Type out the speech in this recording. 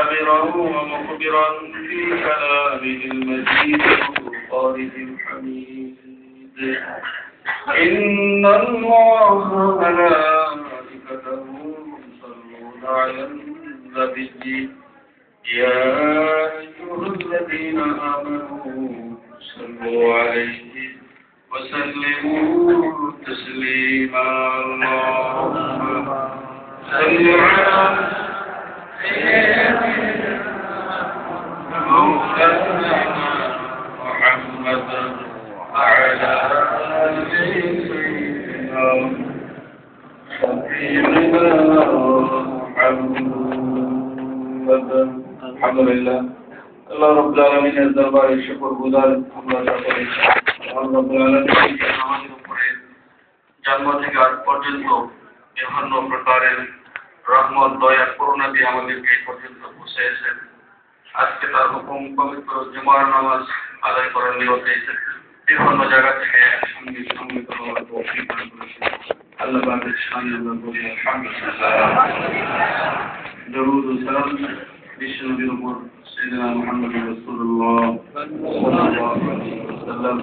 آمرا ومخبرا في كلامه المجيد وفرقانه الحميد إن الله وملائكته يصلون على النبي يا أيها الذين آمنوا صلوا عليه وسلموا تسليما اللهم صل على مولانا محمد وعلى آل سيدنا حبيبنا محمد. الحمد لله আল্লাহ রাব্বুল আলামিনের দরবারে শুকরগুজার আমরা সকলে। আল্লাহ রাব্বুল আলামিন আমাদের উপরে জন্ম থেকে আজ পর্যন্ত বিভিন্ন প্রকারের রহমত দয়া করুণা দিয়ে আমাদেরকে এই পর্যন্ত পৌঁছেছেন। আজকে তার হুকুম পবিত্র জুমার নামাজ আদায় করার নিয়তে বিভিন্ন জায়গা থেকে একসঙ্গে সম্মিলিত হওয়ার তৌফিক দান করেছেন। আল্লাহ পাকের শানে আমরা বলি আলহামদুলিল্লাহ। দরুদ ও সালাম বিশ্ব নবীর উপর সাইয়েদনা মুহাম্মদ রাসূলুল্লাহ সাল্লাল্লাহু আলাইহি ওয়াসাল্লাম